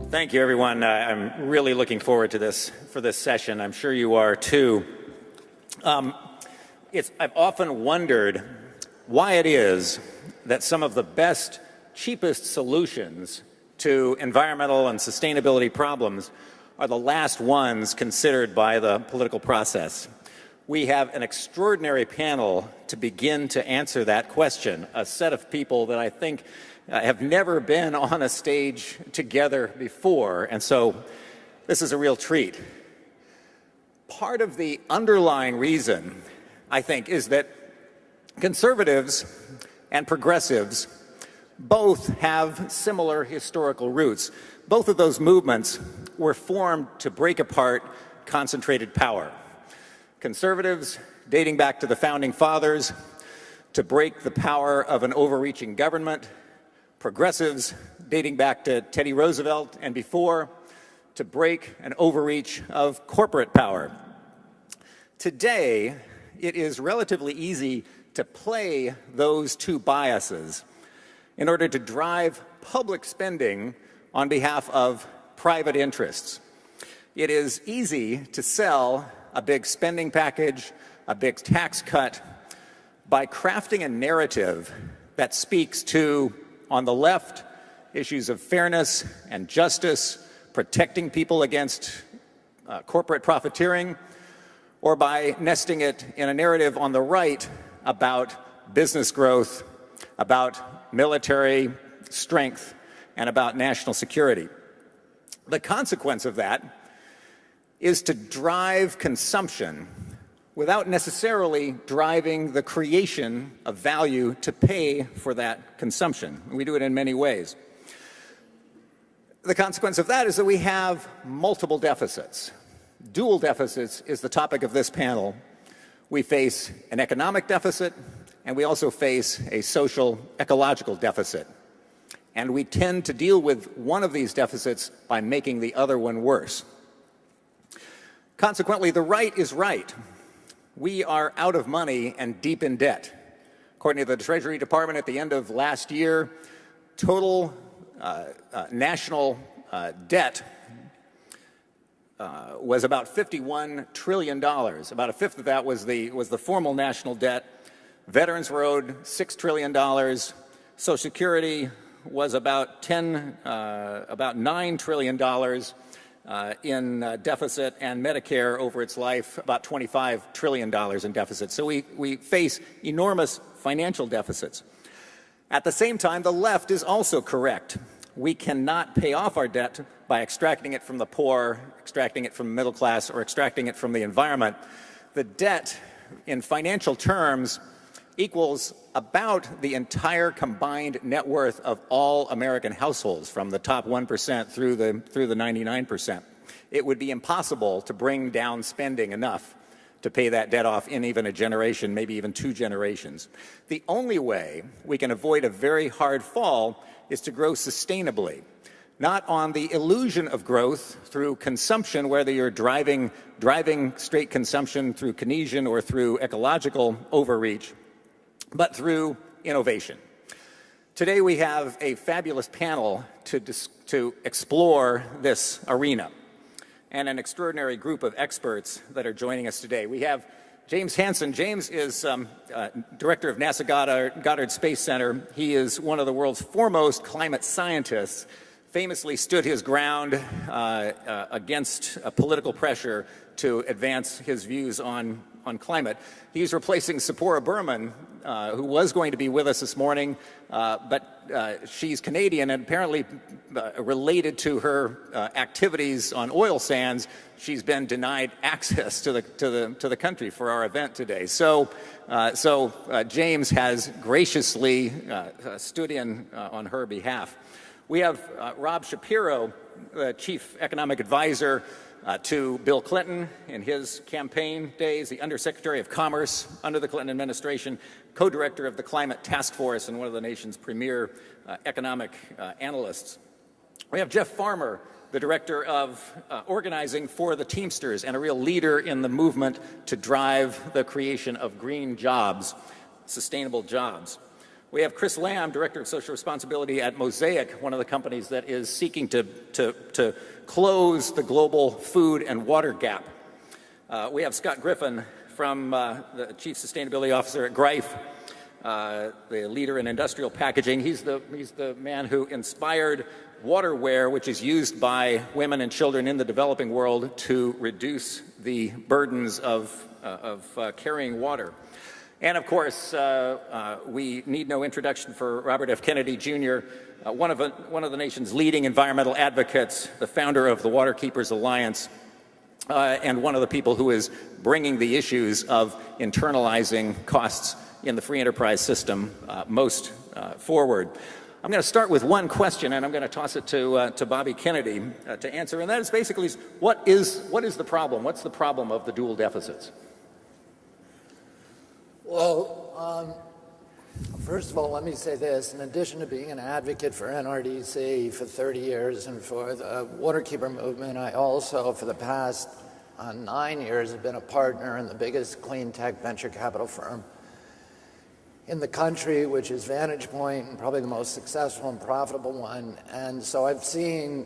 Thank you, everyone. I'm really looking forward to this session. I'm sure you are too. I've often wondered why it is that some of the best, cheapest solutions to environmental and sustainability problems are the last ones considered by the political process. We have an extraordinary panel to begin to answer that question, a set of people that I think have never been on a stage together before, and so this is a real treat. Part of the underlying reason, I think, is that conservatives and progressives both have similar historical roots. Both of those movements were formed to break apart concentrated power. Conservatives, dating back to the Founding Fathers, to break the power of an overreaching government. Progressives, dating back to Teddy Roosevelt and before, to break an overreach of corporate power. Today, it is relatively easy to play those two biases in order to drive public spending on behalf of private interests. It is easy to sell a big spending package, a big tax cut, by crafting a narrative that speaks to, on the left, issues of fairness and justice, protecting people against corporate profiteering, or by nesting it in a narrative on the right about business growth, about military strength, and about national security. The consequence of that is to drive consumption without necessarily driving the creation of value to pay for that consumption. We do it in many ways. The consequence of that is that we have multiple deficits. Dual deficits is the topic of this panel. We face an economic deficit, and we also face a social ecological deficit. And we tend to deal with one of these deficits by making the other one worse. Consequently, the right is right. We are out of money and deep in debt. According to the Treasury Department at the end of last year, total national debt was about $51 trillion. About a fifth of that was the formal national debt. Veterans were owed $6 trillion. Social Security was about $9 trillion in deficit, and Medicare over its life about $25 trillion in deficit. So we face enormous financial deficits. At the same time, the left is also correct. We cannot pay off our debt by extracting it from the poor, extracting it from the middle class, or extracting it from the environment. The debt, in financial terms, equals about the entire combined net worth of all American households, from the top 1% through the 99%. It would be impossible to bring down spending enough to pay that debt off in even a generation, maybe even 2 generations. The only way we can avoid a very hard fall is to grow sustainably, not on the illusion of growth through consumption, whether you're driving straight consumption through Keynesian or through ecological overreach, but through innovation. Today we have a fabulous panel to explore this arena, and an extraordinary group of experts that are joining us today. We have James Hansen. James is director of NASA Goddard Space Center. He is one of the world's foremost climate scientists, famously stood his ground against political pressure to advance his views on climate. He's replacing Tzeporah Berman, who was going to be with us this morning, but she's Canadian and apparently related to her activities on oil sands. She's been denied access to the country for our event today. So James has graciously stood in on her behalf. We have Rob Shapiro, the chief economic advisor to Bill Clinton in his campaign days, the Undersecretary of Commerce under the Clinton administration, co-director of the Climate Task Force, and one of the nation's premier economic analysts. We have Jeff Farmer, the director of organizing for the Teamsters and a real leader in the movement to drive the creation of green jobs, sustainable jobs. We have Chris Lambe, Director of Social Responsibility at Mosaic, one of the companies that is seeking to close the global food and water gap. We have Scott Griffin, from the Chief Sustainability Officer at Greif, the leader in industrial packaging. He's the man who inspired waterware, which is used by women and children in the developing world to reduce the burdens of carrying water. And of course, we need no introduction for Robert F. Kennedy, Jr., one of the nation's leading environmental advocates, the founder of the Waterkeepers Alliance, and one of the people who is bringing the issues of internalizing costs in the free enterprise system most forward. I'm going to start with one question, and I'm going to toss it to Bobby Kennedy to answer, and that is basically, what is the problem? What's the problem of the dual deficits? Well, first of all, let me say this. In addition to being an advocate for NRDC for 30 years and for the Waterkeeper movement, I also, for the past 9 years, have been a partner in the biggest clean tech venture capital firm in the country, which is Vantage Point, and probably the most successful and profitable one. And so I've seen,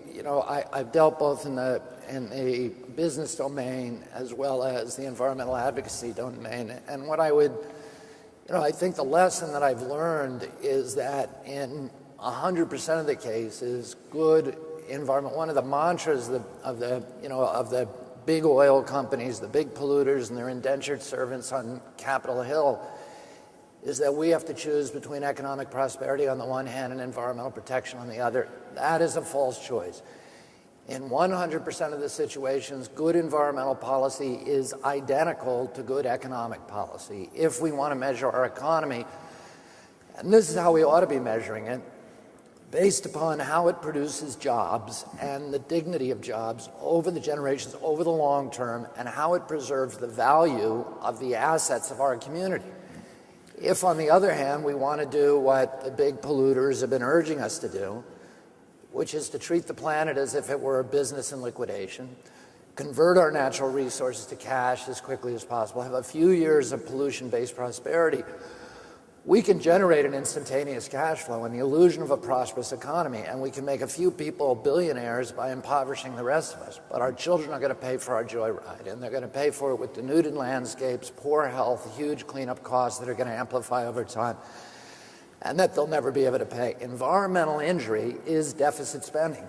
I've dealt both in the business domain as well as the environmental advocacy domain. And what I would, I think the lesson that I've learned is that in 100% of the cases, good environment, one of the mantras of the big oil companies, the big polluters and their indentured servants on Capitol Hill, is that we have to choose between economic prosperity on the one hand and environmental protection on the other. That is a false choice. In 100% of the situations, good environmental policy is identical to good economic policy. If we want to measure our economy, and this is how we ought to be measuring it, based upon how it produces jobs and the dignity of jobs over the generations, over the long term, and how it preserves the value of the assets of our community. If, on the other hand, we want to do what the big polluters have been urging us to do, which is to treat the planet as if it were a business in liquidation, convert our natural resources to cash as quickly as possible, have a few years of pollution-based prosperity, we can generate an instantaneous cash flow and the illusion of a prosperous economy, and we can make a few people billionaires by impoverishing the rest of us. But our children are going to pay for our joyride, and they're going to pay for it with denuded landscapes, poor health, huge cleanup costs that are going to amplify over time, and that they'll never be able to pay. Environmental injury is deficit spending.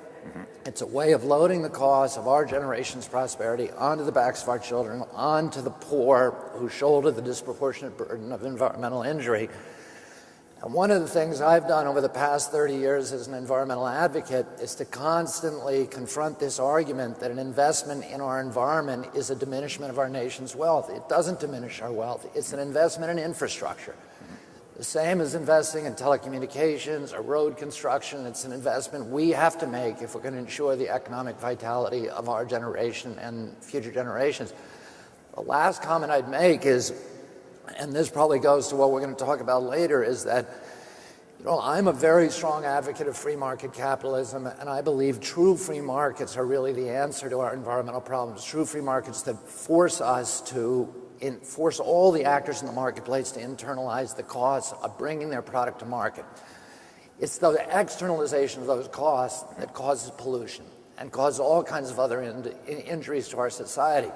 It's a way of loading the cost of our generation's prosperity onto the backs of our children, onto the poor who shoulder the disproportionate burden of environmental injury. And one of the things I've done over the past 30 years as an environmental advocate is to constantly confront this argument that an investment in our environment is a diminishment of our nation's wealth. It doesn't diminish our wealth. It's an investment in infrastructure. The same as investing in telecommunications or road construction. It's an investment we have to make if we're going to ensure the economic vitality of our generation and future generations. The last comment I'd make is, and this probably goes to what we're going to talk about later, is that I'm a very strong advocate of free market capitalism, and I believe true free markets are really the answer to our environmental problems. True free markets that force us to force all the actors in the marketplace to internalize the costs of bringing their product to market. It's the externalization of those costs that causes pollution and causes all kinds of other injuries to our society.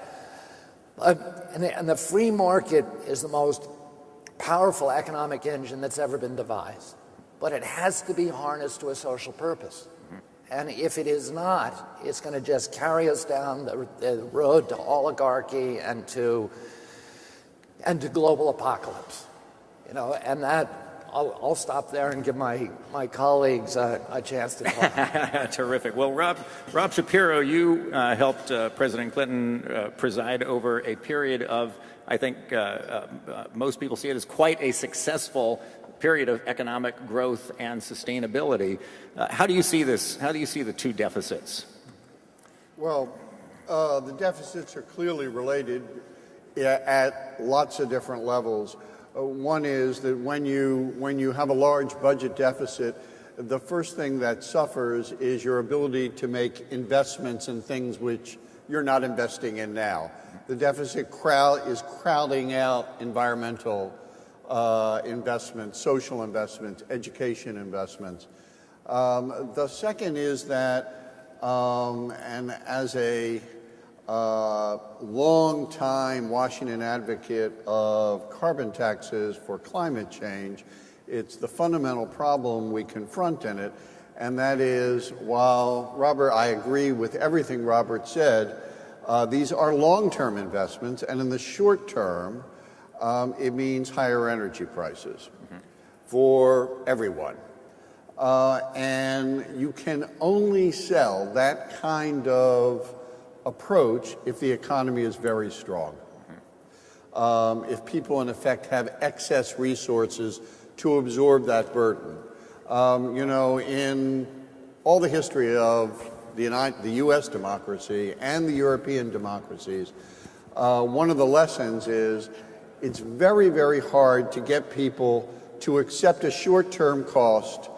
And the free market is the most powerful economic engine that's ever been devised. But it has to be harnessed to a social purpose. And if it is not, it's going to just carry us down the road to oligarchy and to global apocalypse, and that I'll stop there and give my colleagues a chance to talk. Terrific. Well, Rob Shapiro, you helped President Clinton preside over a period of, I think most people see it as quite a successful period of economic growth and sustainability. How do you see this? How do you see the two deficits? Well, the deficits are clearly related at lots of different levels. One is that when you have a large budget deficit, the first thing that suffers is your ability to make investments in things which you're not investing in now. The deficit is crowding out environmental investments, social investments, education investments. The second is that, and as a long-time Washington advocate of carbon taxes for climate change, it's the fundamental problem we confront in it, and that is, while Robert, I agree with everything Robert said, these are long-term investments, and in the short term, it means higher energy prices for everyone. And you can only sell that kind of approach if the economy is very strong. If people, in effect, have excess resources to absorb that burden. You know, in all the history of the U.S. democracy and the European democracies, one of the lessons is it's very, very hard to get people to accept a short-term cost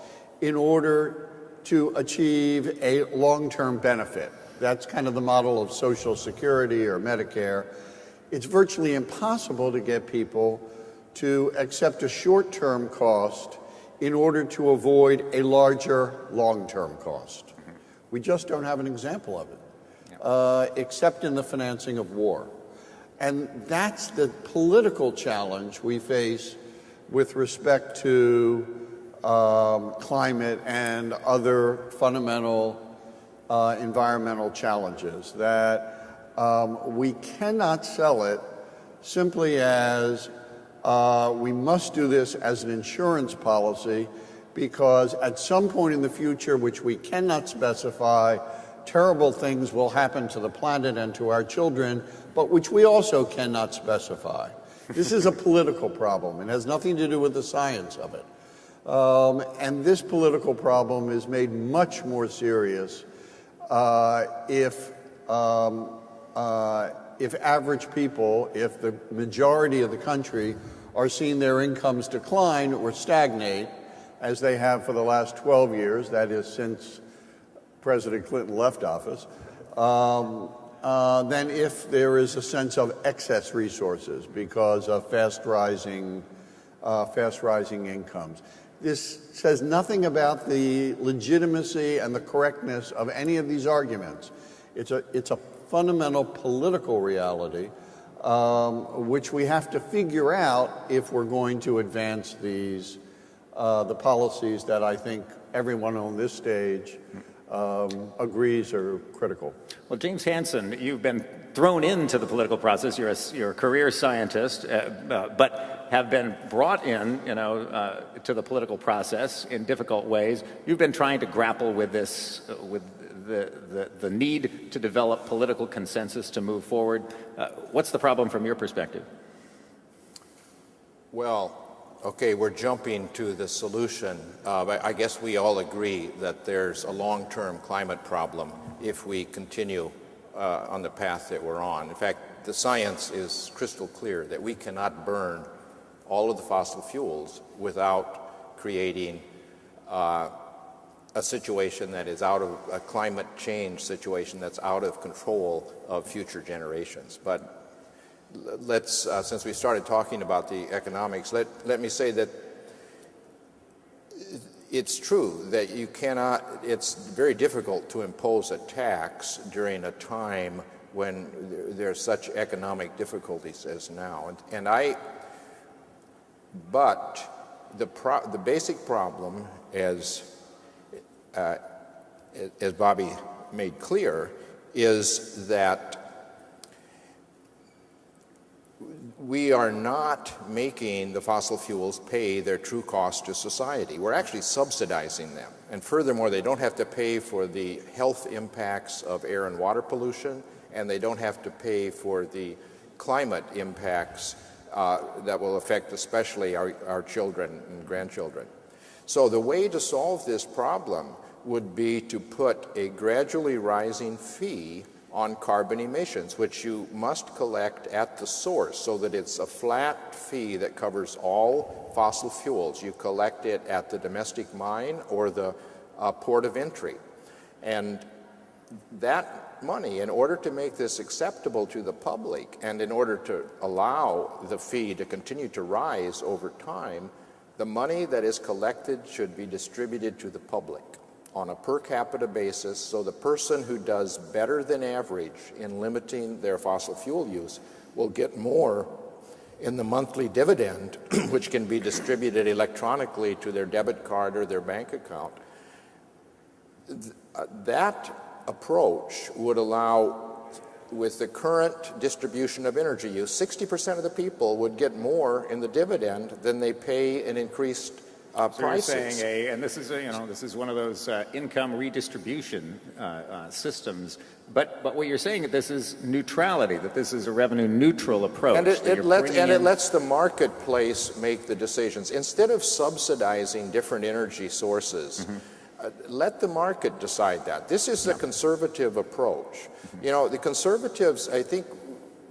in order to achieve a long-term benefit. That's kind of the model of Social Security or Medicare. It's virtually impossible to get people to accept a short-term cost in order to avoid a larger long-term cost. We just don't have an example of it, except in the financing of war. And that's the political challenge we face with respect to climate and other fundamental environmental challenges, that we cannot sell it simply as we must do this as an insurance policy, because at some point in the future, which we cannot specify, terrible things will happen to the planet and to our children, but which we also cannot specify. This is a political problem. It has nothing to do with the science of it. And this political problem is made much more serious if average people, if the majority of the country are seeing their incomes decline or stagnate, as they have for the last 12 years, that is since President Clinton left office, than if there is a sense of excess resources because of fast rising incomes. This says nothing about the legitimacy and the correctness of any of these arguments. It's a fundamental political reality which we have to figure out if we're going to advance these the policies that I think everyone on this stage agrees are critical. Well, James Hansen, you've been thrown into the political process. You're a career scientist, but have been brought in, to the political process in difficult ways. You've been trying to grapple with this, with the need to develop political consensus to move forward. What's the problem from your perspective? Well, okay, we're jumping to the solution. I guess we all agree that there's a long-term climate problem if we continue on the path that we're on. In fact, the science is crystal clear that we cannot burn all of the fossil fuels without creating a situation that is out of a climate change situation that's out of control of future generations. But let's, since we started talking about the economics, let me say that it's true that you cannot, it's very difficult to impose a tax during a time when there's such economic difficulties as now. But the basic problem, as Bobby made clear, is that we are not making the fossil fuels pay their true cost to society. We're actually subsidizing them. And furthermore, they don't have to pay for the health impacts of air and water pollution, and they don't have to pay for the climate impacts that will affect especially our children and grandchildren. So the way to solve this problem would be to put a gradually rising fee on carbon emissions, which you must collect at the source so that it's a flat fee that covers all fossil fuels. You collect it at the domestic mine or the port of entry. And that money, in order to make this acceptable to the public and in order to allow the fee to continue to rise over time, the money that is collected should be distributed to the public on a per capita basis, so the person who does better than average in limiting their fossil fuel use will get more in the monthly dividend, which can be distributed electronically to their debit card or their bank account. That approach would allow, with the current distribution of energy use, 60% of the people would get more in the dividend than they pay in increased prices. You're saying and this is this is one of those income redistribution systems. But what you're saying is this is neutrality, that this is a revenue neutral approach. And it lets the marketplace make the decisions instead of subsidizing different energy sources. Let the market decide that. This is the conservative approach. You know, the conservatives, I think,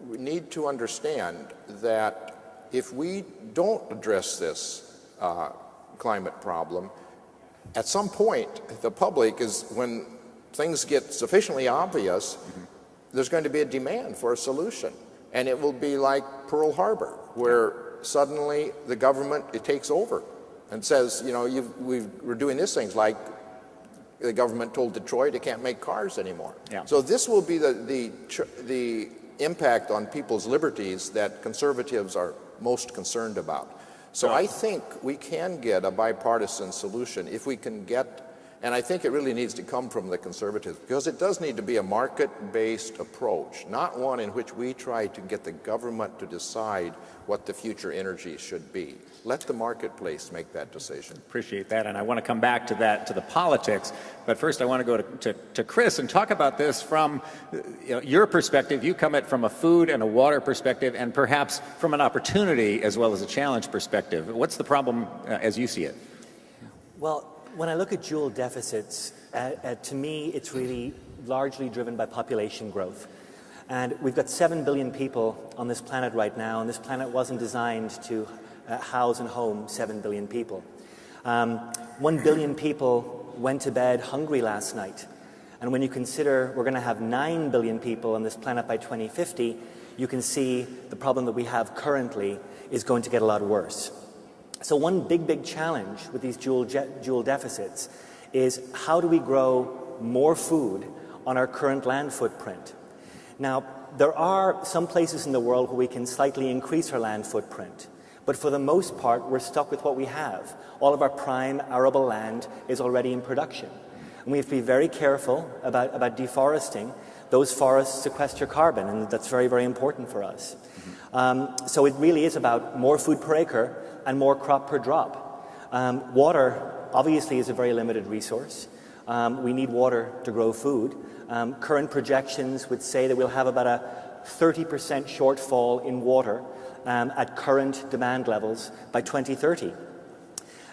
need to understand that if we don't address this climate problem, at some point, the public is, when things get sufficiently obvious, there's going to be a demand for a solution. And it will be like Pearl Harbor, where suddenly the government, it takes over and says, you know, we're doing these things, like the government told Detroit it can't make cars anymore. Yeah. So this will be the impact on people's liberties that conservatives are most concerned about. So I think we can get a bipartisan solution if we can get, and I think it really needs to come from the conservatives, because it does need to be a market-based approach, not one in which we try to get the government to decide what the future energy should be. Let the marketplace make that decision. Appreciate that, and I want to come back to that, to the politics. But first, I want to go to Chris and talk about this from your perspective. You come at from a food and a water perspective, and perhaps from an opportunity as well as a challenge perspective. What's the problem as you see it? Well, when I look at Joule deficits, to me, it's really largely driven by population growth. And we've got 7 billion people on this planet right now, and this planet wasn't designed to house and home 7 billion people. 1 billion people went to bed hungry last night. And when you consider we're going to have 9 billion people on this planet by 2050, you can see the problem that we have currently is going to get a lot worse. So one big challenge with these Joule deficits is how do we grow more food on our current land footprint? Now, there are some places in the world where we can slightly increase our land footprint. But for the most part, we're stuck with what we have. All of our prime arable land is already in production. And we have to be very careful about deforesting. Those forests sequester carbon, and that's very, very important for us. So it really is about more food per acre and more crop per drop. Water, obviously, is a very limited resource. We need water to grow food. Current projections would say that we'll have about a 30% shortfall in water at current demand levels by 2030.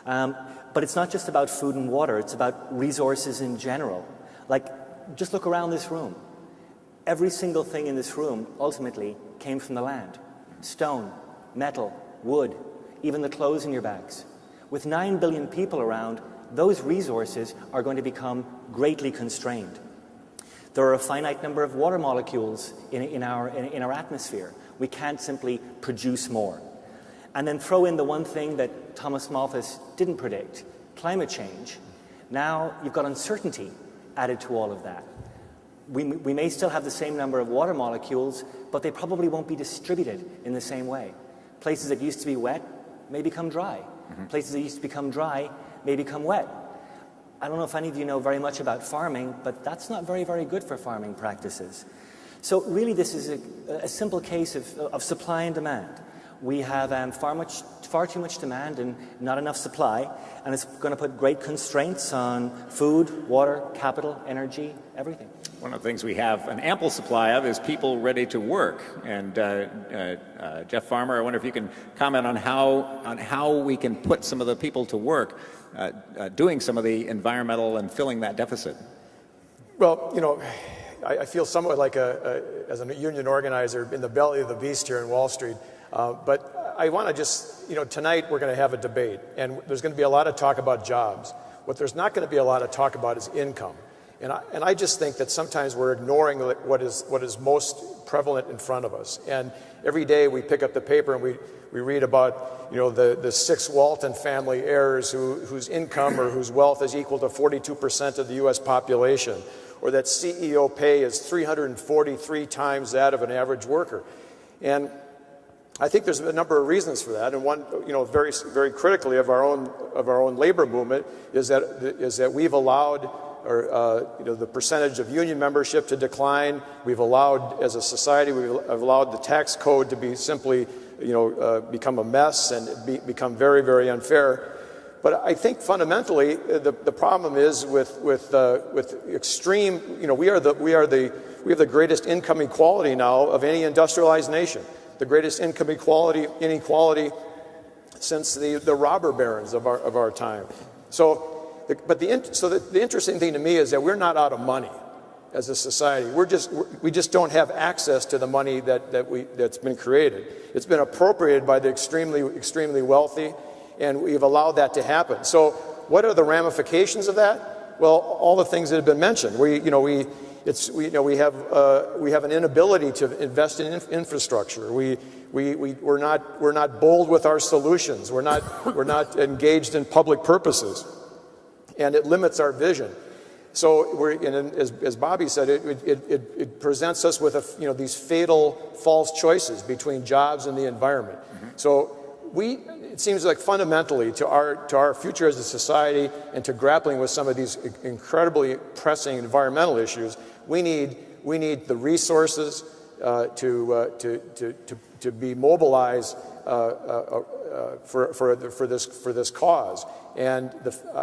But it's not just about food and water, it's about resources in general. Like, just look around this room. Every single thing in this room ultimately came from the land. Stone, metal, wood, even the clothes in your bags. With 9 billion people around, those resources are going to become greatly constrained. There are a finite number of water molecules in our atmosphere. We can't simply produce more. And then throw in the one thing that Thomas Malthus didn't predict, climate change. Now you've got uncertainty added to all of that. We may still have the same number of water molecules, but they probably won't be distributed in the same way. Places that used to be wet may become dry. Places that used to become dry may become wet. I don't know if any of you know very much about farming, but that's not very, very good for farming practices. So really this is a simple case of supply and demand. We have far too much demand and not enough supply, and it's going to put great constraints on food, water, capital, energy, everything. One of the things we have an ample supply of is people ready to work. And Jeff Farmer, I wonder if you can comment on how we can put some of the people to work doing some of the environmental and filling that deficit. Well, you know, I feel somewhat like as a union organizer in the belly of the beast here in Wall Street. But I want to just, tonight we're going to have a debate, and there's going to be a lot of talk about jobs. What there's not going to be a lot of talk about is income. And I just think that sometimes we're ignoring what is most prevalent in front of us. And every day we pick up the paper and we read about, you know, the 6 Walton family heirs whose income or whose wealth is equal to 42% of the U.S. population, or that CEO pay is 343 times that of an average worker. And I think there's a number of reasons for that, and one, you know, very, very critically of our own labor movement is that we've allowed, you know, the percentage of union membership to decline. We've allowed, as a society, we've allowed the tax code to be simply, you know, become a mess and become very, very unfair. But I think fundamentally the problem is with extreme, you know, we have the greatest income equality now of any industrialized nation. The greatest income inequality since the robber barons of our time. So, the interesting thing to me is that we're not out of money as a society. We just don't have access to the money that's been created. It's been appropriated by the extremely wealthy, and we've allowed that to happen. So, what are the ramifications of that? Well, all the things that have been mentioned. We have an inability to invest in infrastructure. We're not bold with our solutions. We're not engaged in public purposes, and it limits our vision. So as Bobby said, it presents us with these fatal false choices between jobs and the environment. Mm-hmm. So it seems like fundamentally to our future as a society and to grappling with some of these incredibly pressing environmental issues, we need the resources to be mobilized for this cause. And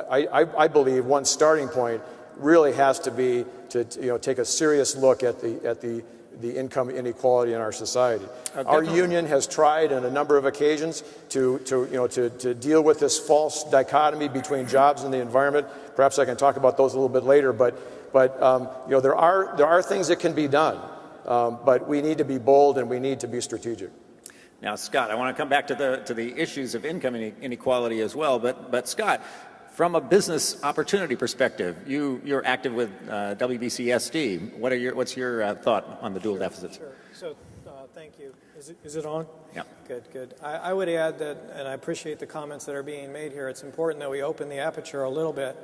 I believe one starting point really has to be to take a serious look at the income inequality in our society. Our union has tried on a number of occasions to deal with this false dichotomy between jobs and the environment. Perhaps I can talk about those a little bit later, but there are things that can be done, but we need to be bold and we need to be strategic. Now, Scott, I want to come back to the issues of income inequality as well, but Scott, from a business opportunity perspective, you're active with WBCSD. What's your thought on the dual deficits? Sure. So, thank you. Is it on? Yeah. Good. I would add that, and I appreciate the comments that are being made here. It's important that we open the aperture a little bit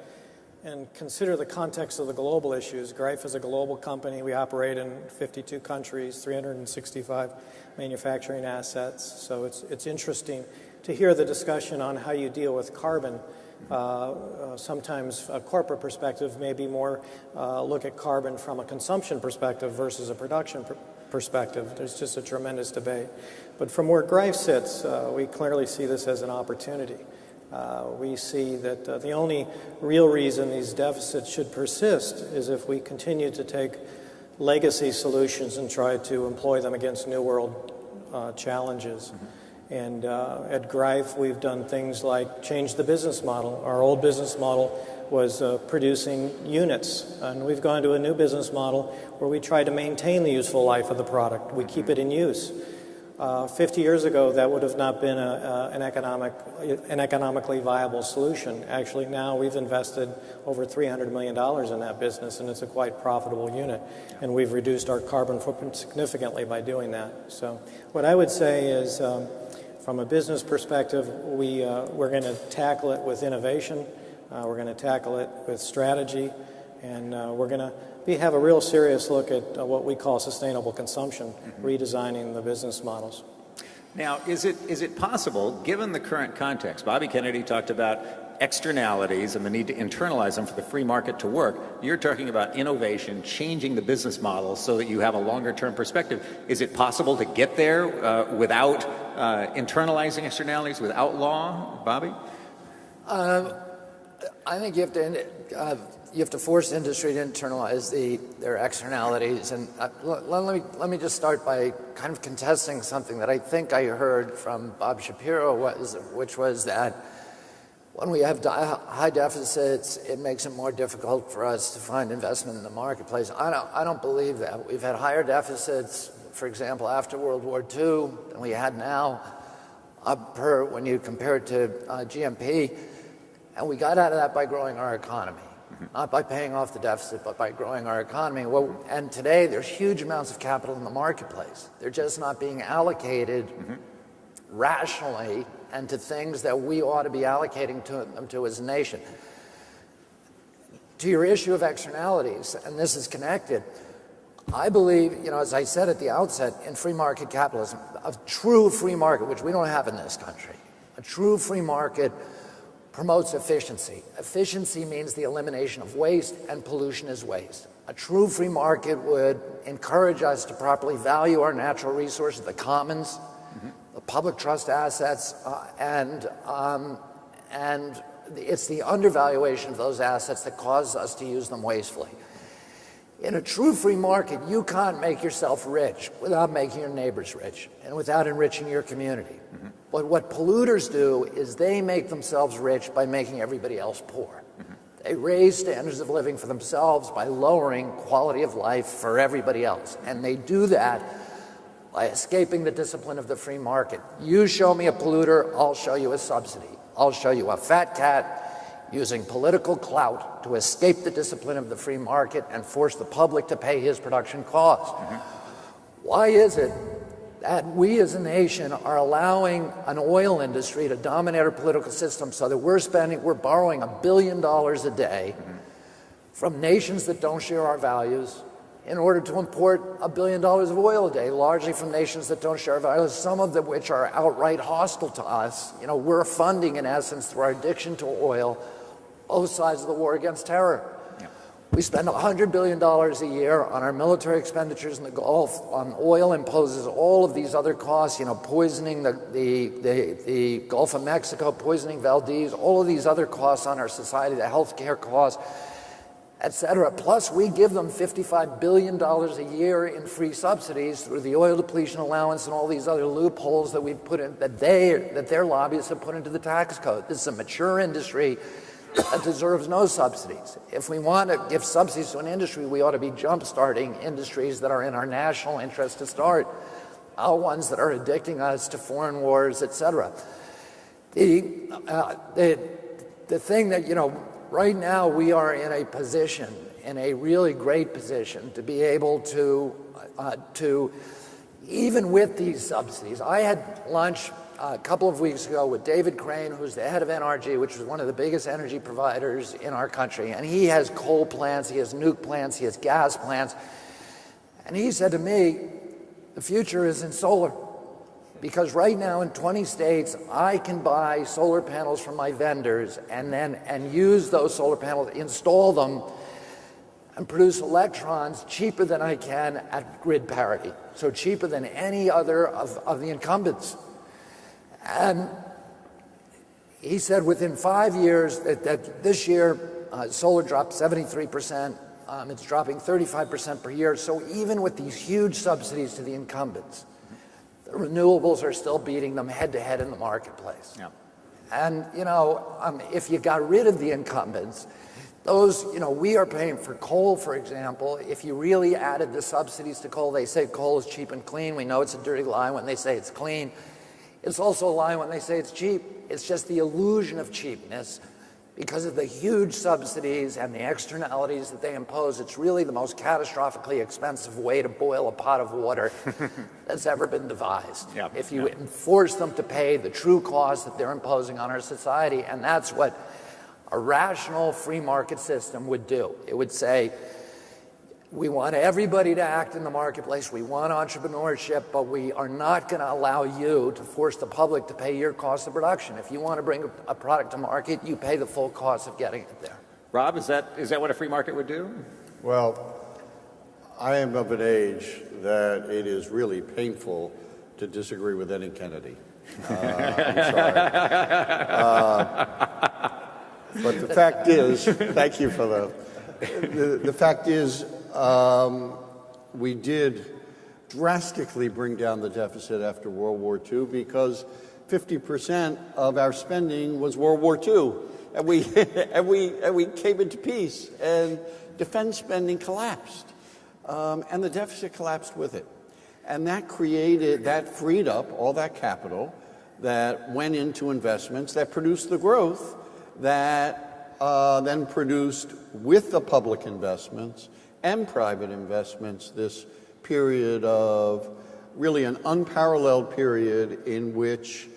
and consider the context of the global issues. Greif is a global company. We operate in 52 countries, 365 manufacturing assets. So it's interesting to hear the discussion on how you deal with carbon. Sometimes a corporate perspective may be more look at carbon from a consumption perspective versus a production perspective. There's just a tremendous debate. But from where Greif sits, we clearly see this as an opportunity. We see that the only real reason these deficits should persist is if we continue to take legacy solutions and try to employ them against new world challenges. Mm-hmm. And at Greif, we've done things like change the business model. Our old business model was producing units, and we've gone to a new business model where we try to maintain the useful life of the product. We keep it in use. 50 years ago, that would have not been an economically viable solution. Actually, now we've invested over $300 million in that business, and it's a quite profitable unit. And we've reduced our carbon footprint significantly by doing that. So what I would say is, from a business perspective, we're going to tackle it with innovation. We're going to tackle it with strategy, and we're going to have a real serious look at what we call sustainable consumption, redesigning the business models. Now, is it possible, given the current context, Bobby Kennedy talked about externalities and the need to internalize them for the free market to work. You're talking about innovation, changing the business model so that you have a longer-term perspective. Is it possible to get there without internalizing externalities, without law, Bobby? I think you have to force industry to internalize their externalities. And let me just start by kind of contesting something that I think I heard from Bob Shapiro, which was that when we have high deficits, it makes it more difficult for us to find investment in the marketplace. I don't believe that. We've had higher deficits, for example, after World War II than we had now, when you compare it to GMP, and we got out of that by growing our economy. not by paying off the deficit, but by growing our economy. Well, and today there's huge amounts of capital in the marketplace. They're just not being allocated rationally and to things that we ought to be allocating to as a nation. To your issue of externalities, and this is connected, I believe, as I said at the outset, in free market capitalism, a true free market, which we don't have in this country, a true free market promotes efficiency. Efficiency means the elimination of waste, and pollution is waste. A true free market would encourage us to properly value our natural resources, the commons, the public trust assets, and it's the undervaluation of those assets that causes us to use them wastefully. In a true free market, you can't make yourself rich without making your neighbors rich and without enriching your community. But what polluters do is they make themselves rich by making everybody else poor. They raise standards of living for themselves by lowering quality of life for everybody else. And they do that by escaping the discipline of the free market. You show me a polluter, I'll show you a subsidy. I'll show you a fat cat using political clout to escape the discipline of the free market and force the public to pay his production costs. Why is it that we as a nation are allowing an oil industry to dominate our political system so that we're borrowing $1 billion a day from nations that don't share our values in order to import $1 billion of oil a day, largely from nations that don't share our values, some of which are outright hostile to us. We're funding, in essence, through our addiction to oil, both sides of the war against terror. We spend $100 billion a year on our military expenditures in the Gulf. On oil imposes all of these other costs, poisoning the Gulf of Mexico, poisoning Valdez, all of these other costs on our society, the health care costs, etc. Plus, we give them $55 billion a year in free subsidies through the oil depletion allowance and all these other loopholes that we've put in, that their lobbyists have put into the tax code. This is a mature industry that deserves no subsidies. If we want to give subsidies to an industry, we ought to be jump-starting industries that are in our national interest to start, not ones that are addicting us to foreign wars, etc. The thing that, right now we are in a position, in a really great position, to be able to even with these subsidies. I had lunch a couple of weeks ago with David Crane, who's the head of NRG, which is one of the biggest energy providers in our country. And he has coal plants, he has nuke plants, he has gas plants. And he said to me, the future is in solar. Because right now in 20 states, I can buy solar panels from my vendors and use those solar panels, install them, and produce electrons cheaper than I can at grid parity. So cheaper than any other of the incumbents. And he said within 5 years that this year solar dropped 73%. It's dropping 35% per year. So even with these huge subsidies to the incumbents, the renewables are still beating them head-to-head in the marketplace. Yeah. And, if you got rid of the incumbents, those, we are paying for coal, for example. If you really added the subsidies to coal, they say coal is cheap and clean. We know it's a dirty lie when they say it's clean. It's also a lie when they say it's cheap. It's just the illusion of cheapness because of the huge subsidies and the externalities that they impose. It's really the most catastrophically expensive way to boil a pot of water that's ever been devised. Yep. If you force them to pay the true cost that they're imposing on our society, and that's what a rational free market system would do. It would say, we want everybody to act in the marketplace. We want entrepreneurship, but we are not going to allow you to force the public to pay your cost of production. If you want to bring a product to market, you pay the full cost of getting it there. Rob, is that what a free market would do? Well, I am of an age that it is really painful to disagree with Ed and Kennedy. I'm sorry. But the fact is, thank you for the fact is, we did drastically bring down the deficit after World War II because 50% of our spending was World War II, and we came into peace, and defense spending collapsed, and the deficit collapsed with it, and that freed up all that capital that went into investments that produced the growth that then produced, with the public investments and private investments, this period of really an unparalleled period in which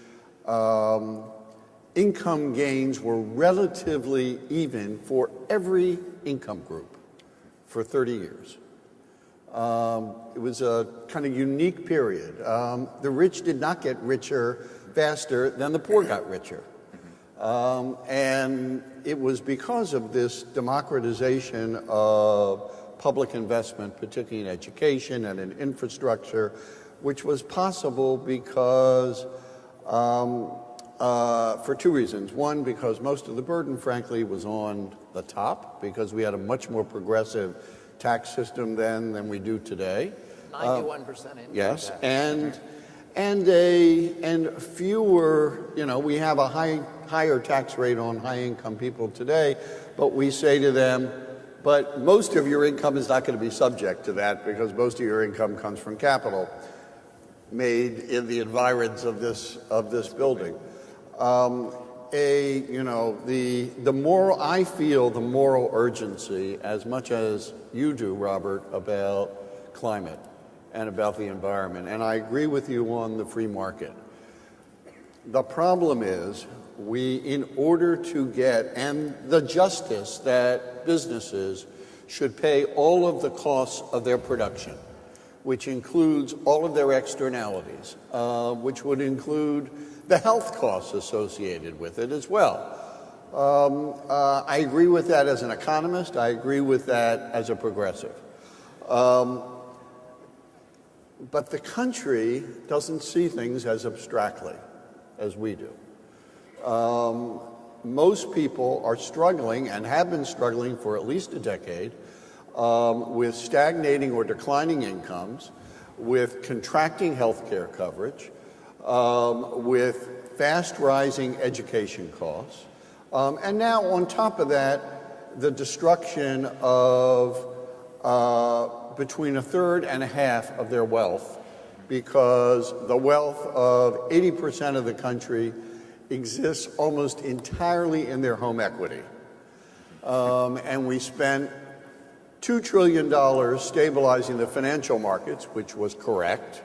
income gains were relatively even for every income group for 30 years. It was a kind of unique period. The rich did not get richer faster than the poor got richer. And it was because of this democratization of public investment, particularly in education and in infrastructure, which was possible because for two reasons. One, because most of the burden, frankly, was on the top, because we had a much more progressive tax system then than we do today. 91% income yes, tax. and fewer. You know, we have a higher tax rate on high-income people today, but we say to them, but most of your income is not going to be subject to that, because most of your income comes from capital made in the environs of this building. I feel the moral urgency, as much as you do, Robert, about climate and about the environment. And I agree with you on the free market. The problem is, in order to get, and the justice that businesses should pay all of the costs of their production, which includes all of their externalities, which would include the health costs associated with it as well. I agree with that as an economist. I agree with that as a progressive. But the country doesn't see things as abstractly as we do. Most people are struggling, and have been struggling for at least a decade, with stagnating or declining incomes, with contracting health care coverage, with fast rising education costs, and now on top of that, the destruction of between a third and a half of their wealth, because the wealth of 80% of the country exists almost entirely in their home equity. And we spent $2 trillion stabilizing the financial markets, which was correct,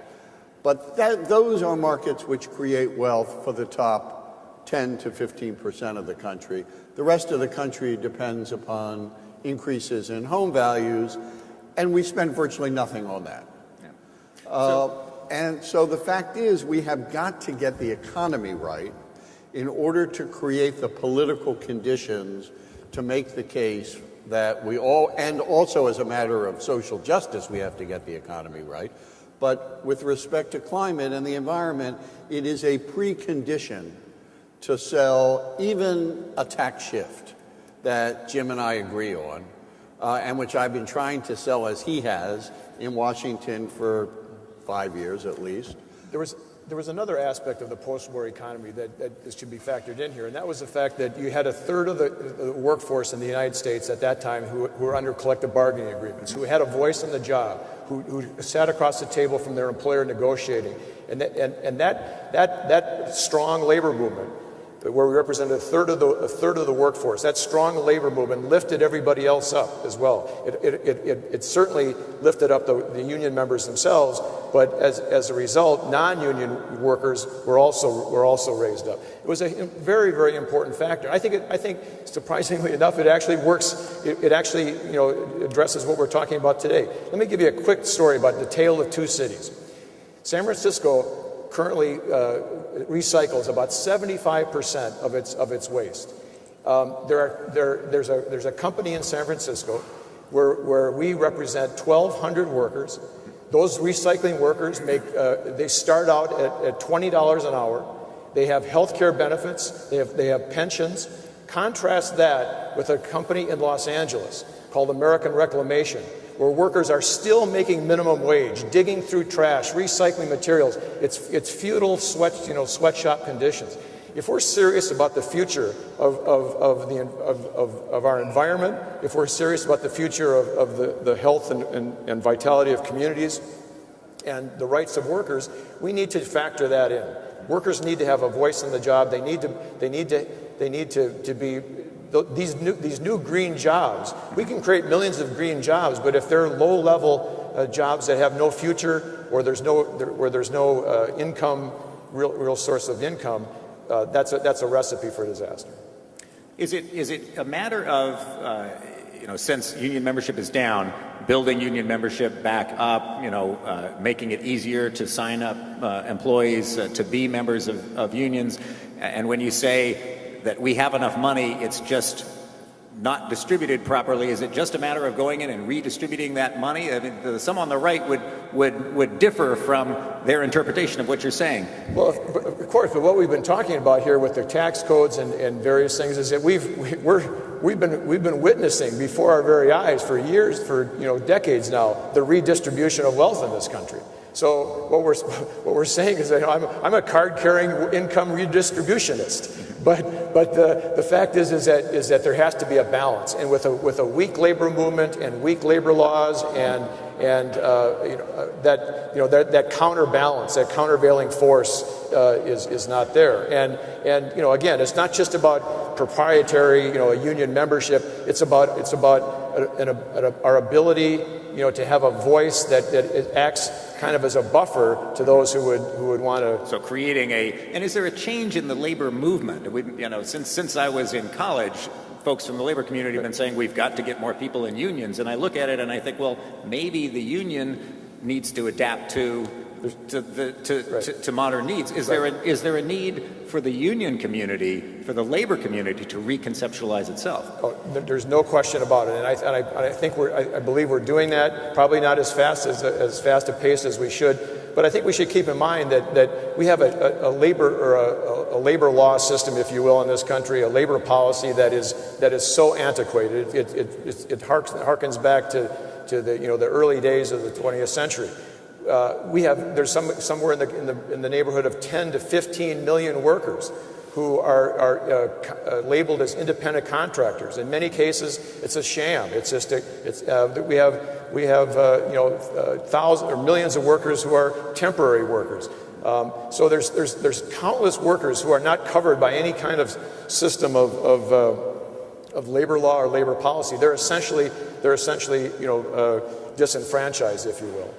but those are markets which create wealth for the top 10 to 15% of the country. The rest of the country depends upon increases in home values, and we spend virtually nothing on that. Yeah. And so the fact is, we have got to get the economy right in order to create the political conditions to make the case that we all, and also as a matter of social justice, we have to get the economy right. But with respect to climate and the environment, it is a precondition to sell even a tax shift that Jim and I agree on, and which I've been trying to sell, as he has, in Washington for 5 years at least. There was another aspect of the post-war economy that should be factored in here, and that was the fact that you had a third of the workforce in the United States at that time who were under collective bargaining agreements, who had a voice in the job, who sat across the table from their employer negotiating, and that strong labor movement, where we represented a third of the workforce, that strong labor movement lifted everybody else up as well. It certainly lifted up the union members themselves, but as a result, non-union workers were also raised up. It was a very, very important factor. I think surprisingly enough, it actually works. It actually addresses what we're talking about today. Let me give you a quick story about the tale of two cities. San Francisco currently recycles about 75% of its waste. There's a company in San Francisco where we represent 1,200 workers. Those recycling workers they start out at $20 an hour. They have health care benefits. They have pensions. Contrast that with a company in Los Angeles called American Reclamation, where workers are still making minimum wage, digging through trash, recycling materials. It's feudal sweatshop conditions. If we're serious about the future of our environment, if we're serious about the future of the health and vitality of communities and the rights of workers, we need to factor that in. Workers need to have a voice in the job. They need to be these new green jobs, we can create millions of green jobs, but if they're low-level jobs that have no future, or there's no income, real source of income, that's a recipe for disaster. Is it a matter of since union membership is down, building union membership back up, making it easier to sign up employees to be members of unions, and when you say that we have enough money, it's just not distributed properly, is it just a matter of going in and redistributing that money? I mean, some on the right would differ from their interpretation of what you're saying. Well, of course, but what we've been talking about here with the tax codes and various things is that we've been witnessing before our very eyes for years, for decades now, the redistribution of wealth in this country. So what we're saying is that I'm a card-carrying income redistributionist. But the fact is that there has to be a balance, and with a weak labor movement and weak labor laws and that counterbalance, that countervailing force is not there. And again, it's not just about proprietary a union membership. It's about our ability to have a voice that it acts kind of as a buffer to those who would want to. So creating and is there a change in the labor movement? Since I was in college, folks from the labor community have been saying we've got to get more people in unions, and I look at it and I think, well, maybe the union needs to adapt to modern needs. Is there a need for the union community, for the labor community, to reconceptualize itself? Oh, there's no question about it, and I think I believe we're doing that. Probably not as fast a pace as we should, but I think we should keep in mind that we have a labor law system, if you will, in this country, a labor policy that is so antiquated. It harkens back to the early days of the 20th century. There's somewhere in the neighborhood of 10 to 15 million workers who are labeled as independent contractors. In many cases, it's a sham. We have thousands or millions of workers who are temporary workers. So there's countless workers who are not covered by any kind of system of labor law or labor policy. They're essentially disenfranchised, if you will.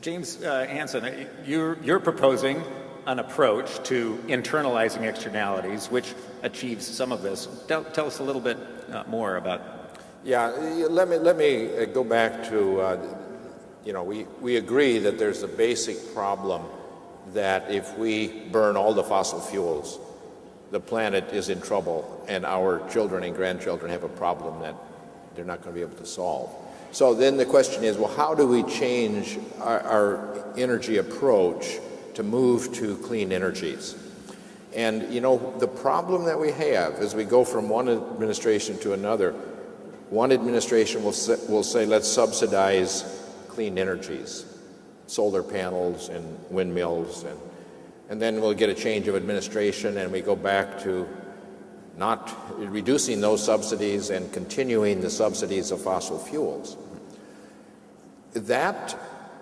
James Hansen, you're proposing an approach to internalizing externalities, which achieves some of this. Tell us a little bit more about. Yeah, let me go back to we agree that there's a basic problem that if we burn all the fossil fuels, the planet is in trouble, and our children and grandchildren have a problem that they're not going to be able to solve. So then the question is, well, how do we change our energy approach to move to clean energies? And, the problem that we have as we go from one administration to another, one administration will say, let's subsidize clean energies, solar panels and windmills, and then we'll get a change of administration and we go back to not reducing those subsidies and continuing the subsidies of fossil fuels. That,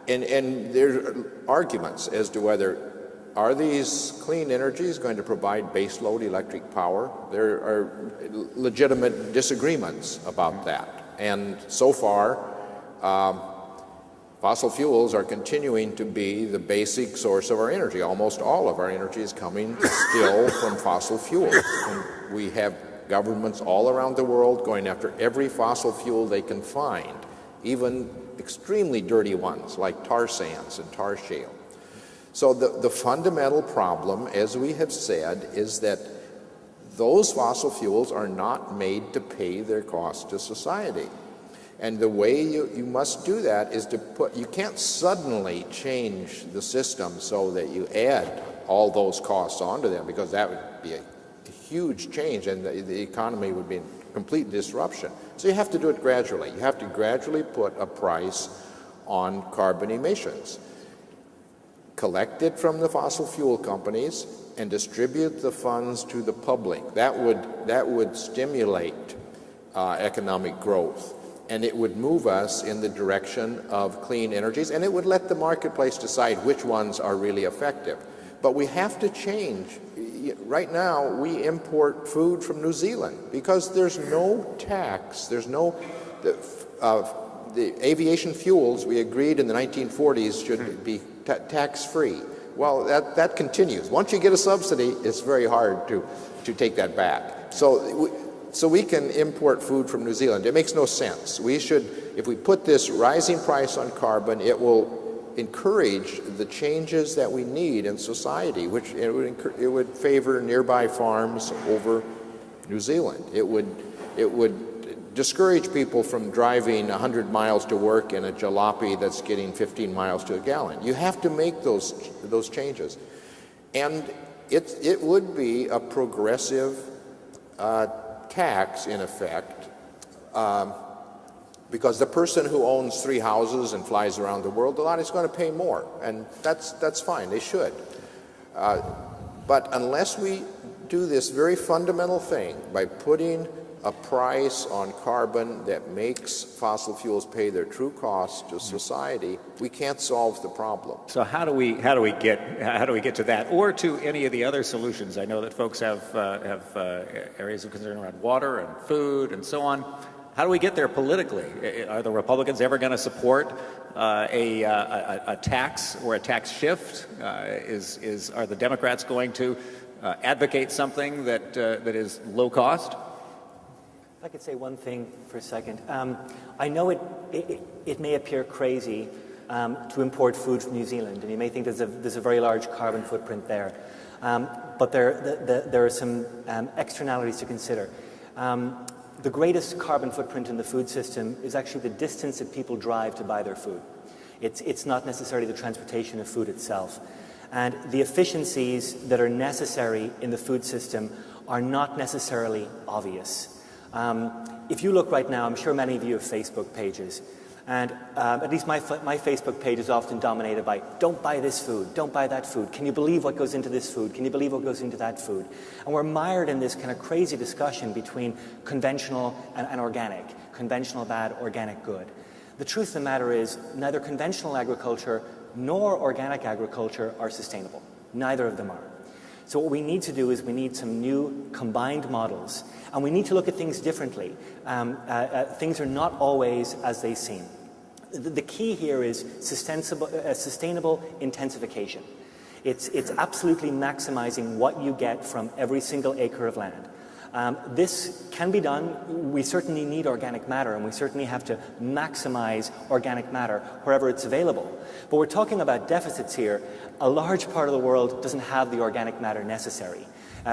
and there are arguments as to whether are these clean energies going to provide baseload electric power. There are legitimate disagreements about that. And so far, fossil fuels are continuing to be the basic source of our energy. Almost all of our energy is coming still from fossil fuels. And we have governments all around the world going after every fossil fuel they can find, even extremely dirty ones like tar sands and tar shale. So the fundamental problem, as we have said, is that those fossil fuels are not made to pay their cost to society. And the way you must do that is you can't suddenly change the system so that you add all those costs onto them, because that would be a huge change and the economy would be in complete disruption. So you have to do it gradually. You have to gradually put a price on carbon emissions, collect it from the fossil fuel companies, and distribute the funds to the public. That would stimulate economic growth, and it would move us in the direction of clean energies, and it would let the marketplace decide which ones are really effective. But we have to change. right now we import food from New Zealand because there's no tax. There's no, the aviation fuels we agreed in the 1940s should be tax-free. Well, that continues. Once you get a subsidy, it's very hard to take that back. So we can import food from New Zealand. It makes no sense. We should, if we put this rising price on carbon, it will encourage the changes that we need in society, which it would favor nearby farms over New Zealand. It would discourage people from driving 100 miles to work in a jalopy that's getting 15 miles to a gallon. You have to make those changes. And it would be a progressive tax, in effect, because the person who owns 3 houses and flies around the world a lot is going to pay more, and that's fine. They should. But unless we do this very fundamental thing by putting a price on carbon that makes fossil fuels pay their true cost to society, we can't solve the problem. So how do we get to that, or to any of the other solutions? I know that folks have areas of concern around water and food and so on. How do we get there politically? Are the Republicans ever going to support a tax or a tax shift? Are the Democrats going to advocate something that is low cost? If I could say one thing for a second. I know it may appear crazy to import food from New Zealand, and you may think there's a very large carbon footprint there. But there are some externalities to consider. The greatest carbon footprint in the food system is actually the distance that people drive to buy their food. It's not necessarily the transportation of food itself. And the efficiencies that are necessary in the food system are not necessarily obvious. If you look right now, I'm sure many of you have Facebook pages. And at least my Facebook page is often dominated by, don't buy this food, don't buy that food. Can you believe what goes into this food? Can you believe what goes into that food? And we're mired in this kind of crazy discussion between conventional and organic, conventional bad, organic good. The truth of the matter is neither conventional agriculture nor organic agriculture are sustainable. Neither of them are. So what we need to do is we need some new combined models, and we need to look at things differently. Things are not always as they seem. The key here is sustainable intensification. It's absolutely maximizing what you get from every single acre of land. This can be done. We certainly need organic matter, and we certainly have to maximize organic matter wherever it's available. But we're talking about deficits here. A large part of the world doesn't have the organic matter necessary.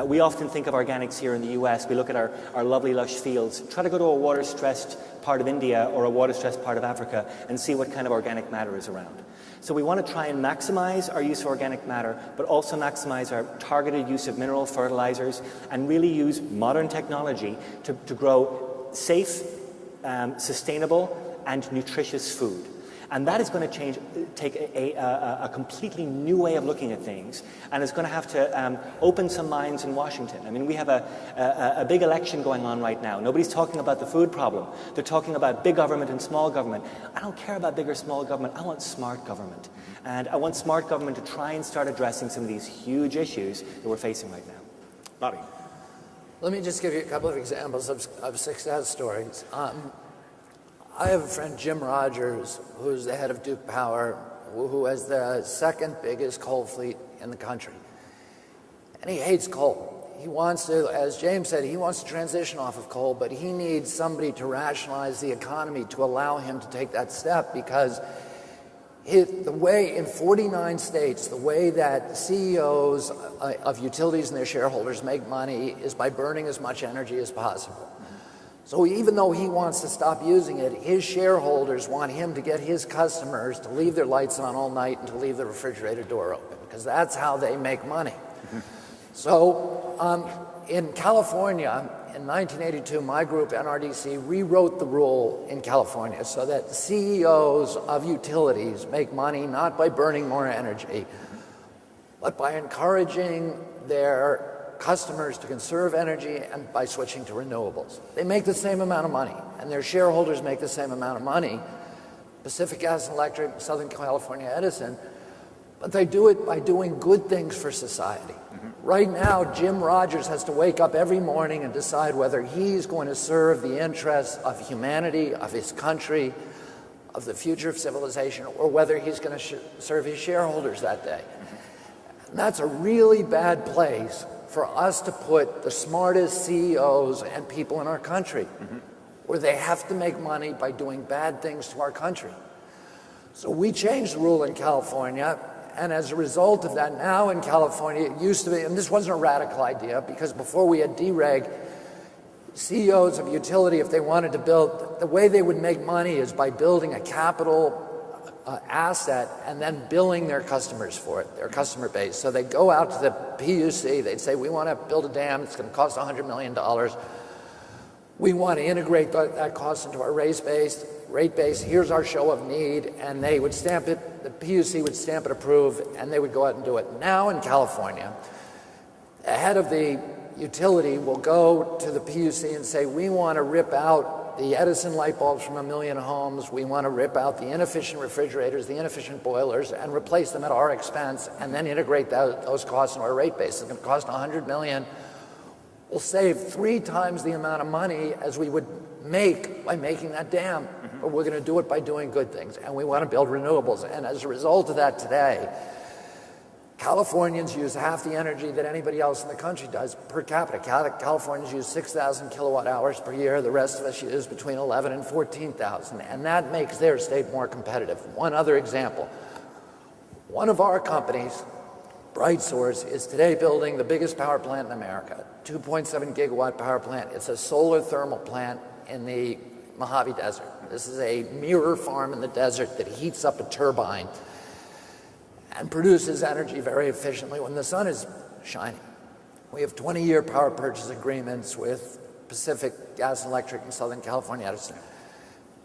We often think of organics here in the US. We look at our lovely lush fields. Try to go to a water-stressed part of India or a water-stressed part of Africa and see what kind of organic matter is around. So we want to try and maximize our use of organic matter, but also maximize our targeted use of mineral fertilizers and really use modern technology to grow safe, sustainable, and nutritious food. And that is going to take a completely new way of looking at things, and it's going to have to open some minds in Washington. I mean, we have a big election going on right now. Nobody's talking about the food problem. They're talking about big government and small government. I don't care about big or small government. I want smart government. And I want smart government to try and start addressing some of these huge issues that we're facing right now. Bobby. Let me just give you a couple of examples of success stories. I have a friend, Jim Rogers, who's the head of Duke Power, who has the second biggest coal fleet in the country. And he hates coal. He wants to, as James said, he wants to transition off of coal, but he needs somebody to rationalize the economy to allow him to take that step, because the way in 49 states, the way that CEOs of utilities and their shareholders make money is by burning as much energy as possible. So even though he wants to stop using it, his shareholders want him to get his customers to leave their lights on all night and to leave the refrigerator door open, because that's how they make money. So in California, in 1982, my group, NRDC, rewrote the rule in California so that the CEOs of utilities make money not by burning more energy, but by encouraging their customers to conserve energy and by switching to renewables. They make the same amount of money, and their shareholders make the same amount of money, Pacific Gas and Electric, Southern California Edison, but they do it by doing good things for society. Right now, Jim Rogers has to wake up every morning and decide whether he's going to serve the interests of humanity, of his country, of the future of civilization, or whether he's going to serve his shareholders that day. And that's a really bad place for us to put the smartest CEOs and people in our country, where they have to make money by doing bad things to our country. So we changed the rule in California, and as a result of that, now in California, it used to be, and this wasn't a radical idea, because before we had dereg, CEOs of utility, if they wanted to build, the way they would make money is by building a capital asset and then billing their customers for it, their customer base. So they'd go out to the PUC, they'd say, we want to build a dam, it's going to cost $100 million. We want to integrate that cost into our rate base, here's our show of need, and they would stamp it, the PUC would stamp it approved, and they would go out and do it. Now in California, the head of the utility will go to the PUC and say, we want to rip out the Edison light bulbs from 1 million homes, we want to rip out the inefficient refrigerators, the inefficient boilers, and replace them at our expense, and then integrate those costs into our rate base. It's going to cost $100 million. We'll save 3 times the amount of money as we would make by making that dam. But we're going to do it by doing good things, and we want to build renewables. And as a result of that today, Californians use half the energy that anybody else in the country does per capita. Californians use 6,000 kilowatt hours per year. The rest of us use between 11 and 14,000, and that makes their state more competitive. One other example. One of our companies, BrightSource, is today building the biggest power plant in America, 2.7 gigawatt power plant. It's a solar thermal plant in the Mojave Desert. This is a mirror farm in the desert that heats up a turbine and produces energy very efficiently when the sun is shining. We have 20-year power purchase agreements with Pacific Gas and Electric in Southern California.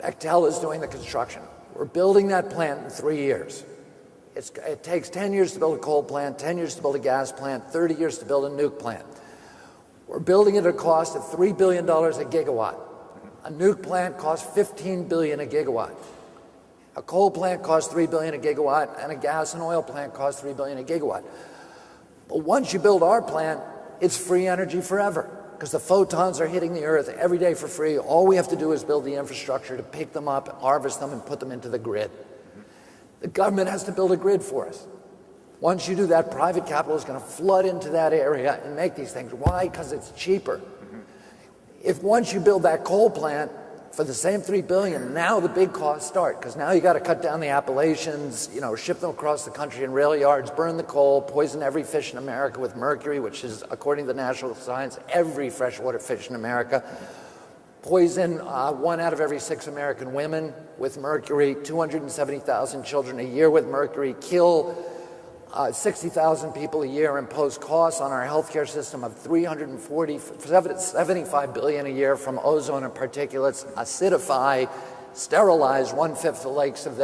Bechtel is doing the construction. We're building that plant in 3 years. It takes 10 years to build a coal plant, 10 years to build a gas plant, 30 years to build a nuke plant. We're building it at a cost of $3 billion a gigawatt. A nuke plant costs $15 billion a gigawatt. A coal plant costs $3 billion a gigawatt, and a gas and oil plant costs $3 billion a gigawatt. But once you build our plant, it's free energy forever, because the photons are hitting the Earth every day for free. All we have to do is build the infrastructure to pick them up, harvest them, and put them into the grid. The government has to build a grid for us. Once you do that, private capital is going to flood into that area and make these things. Why? Because it's cheaper. If once you build that coal plant for the same $3 billion, now the big costs start, because now you got to cut down the Appalachians, ship them across the country in rail yards, burn the coal, poison every fish in America with mercury, which is, according to the National Science, every freshwater fish in America. Poison 1 out of every 6 American women with mercury, 270,000 children a year with mercury, kill 60,000 people a year, impose costs on our healthcare system of $75 billion a year from ozone and particulates, acidify, sterilize 1/5 of the lakes in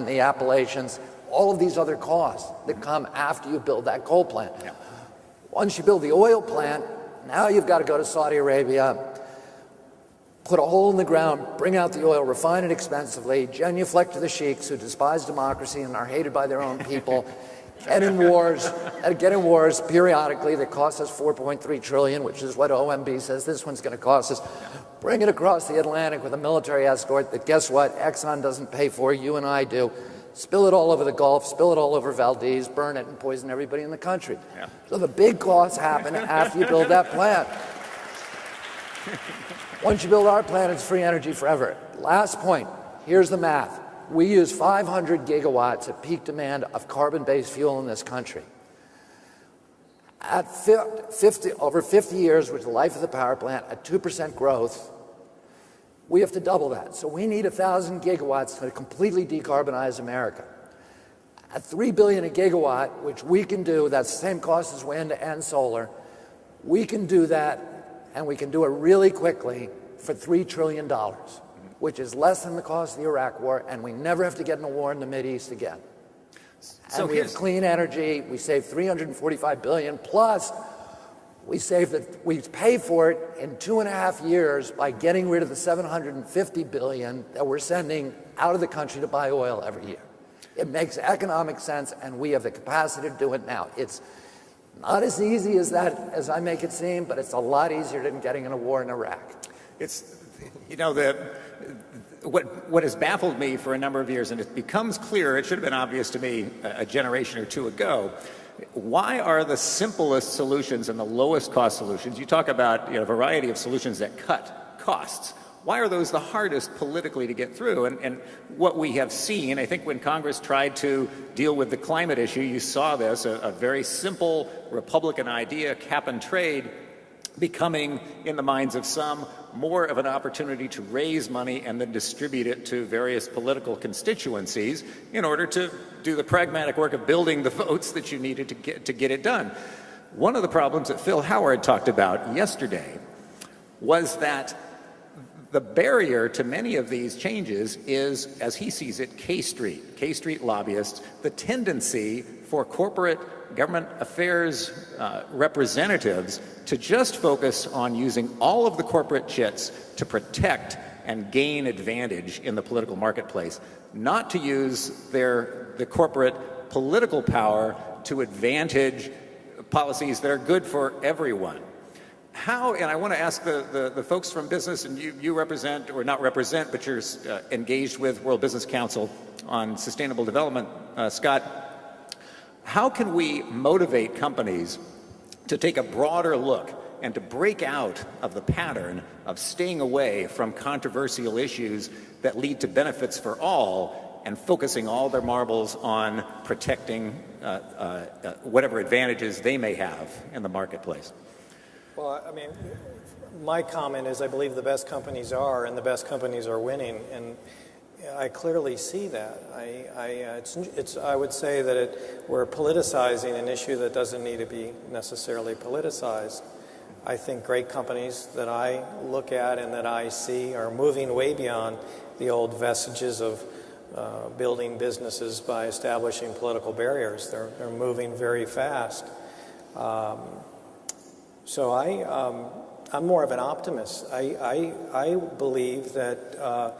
the Appalachians. All of these other costs that come after you build that coal plant. Yeah. Once you build the oil plant, now you've got to go to Saudi Arabia, put a hole in the ground, bring out the oil, refine it expensively, genuflect to the sheiks who despise democracy and are hated by their own people, get in wars periodically that cost us $4.3 trillion, which is what OMB says this one's going to cost us. Bring it across the Atlantic with a military escort that, guess what, Exxon doesn't pay for, you and I do. Spill it all over the Gulf, spill it all over Valdez, burn it, and poison everybody in the country. Yeah. So the big costs happen after you build that plant. Once you build our plant, it's free energy forever. Last point, here's the math. We use 500 gigawatts at peak demand of carbon-based fuel in this country. At over 50 years, which is the life of the power plant, at 2% growth, we have to double that. So we need 1,000 gigawatts to completely decarbonize America. At $3 billion a gigawatt, which we can do, that's the same cost as wind and solar, we can do that, and we can do it really quickly for $3 trillion, which is less than the cost of the Iraq War, and we never have to get in a war in the Mideast again. And we have clean energy, we save $345 billion, plus we pay for it in 2.5 years by getting rid of the $750 billion that we're sending out of the country to buy oil every year. It makes economic sense, and we have the capacity to do it now. It's not as easy as that, as I make it seem, but it's a lot easier than getting in a war in Iraq. It's, you know, what has baffled me for a number of years, and it becomes clear, it should have been obvious to me a generation or two ago, why are the simplest solutions and the lowest cost solutions, you talk about, you know, a variety of solutions that cut costs, why are those the hardest politically to get through? And what we have seen, I think when Congress tried to deal with the climate issue, you saw this, a very simple Republican idea, cap and trade, becoming, in the minds of some, more of an opportunity to raise money and then distribute it to various political constituencies in order to do the pragmatic work of building the votes that you needed to get it done. One of the problems that Phil Howard talked about yesterday was that the barrier to many of these changes is, as he sees it, K Street lobbyists, the tendency for corporate government affairs representatives to just focus on using all of the corporate chits to protect and gain advantage in the political marketplace, not to use the corporate political power to advantage policies that are good for everyone. How, and I want to ask the folks from business, and you represent, or not represent, but you're engaged with World Business Council on sustainable development, Scott, how can we motivate companies to take a broader look and to break out of the pattern of staying away from controversial issues that lead to benefits for all and focusing all their marbles on protecting whatever advantages they may have in the marketplace? Well, I mean, my comment is I believe the best companies are, and the best companies are winning, and I clearly see that. I would say that we're politicizing an issue that doesn't need to be necessarily politicized. I think great companies that I look at and that I see are moving way beyond the old vestiges of building businesses by establishing political barriers. They're moving very fast. So I'm more of an optimist. I believe that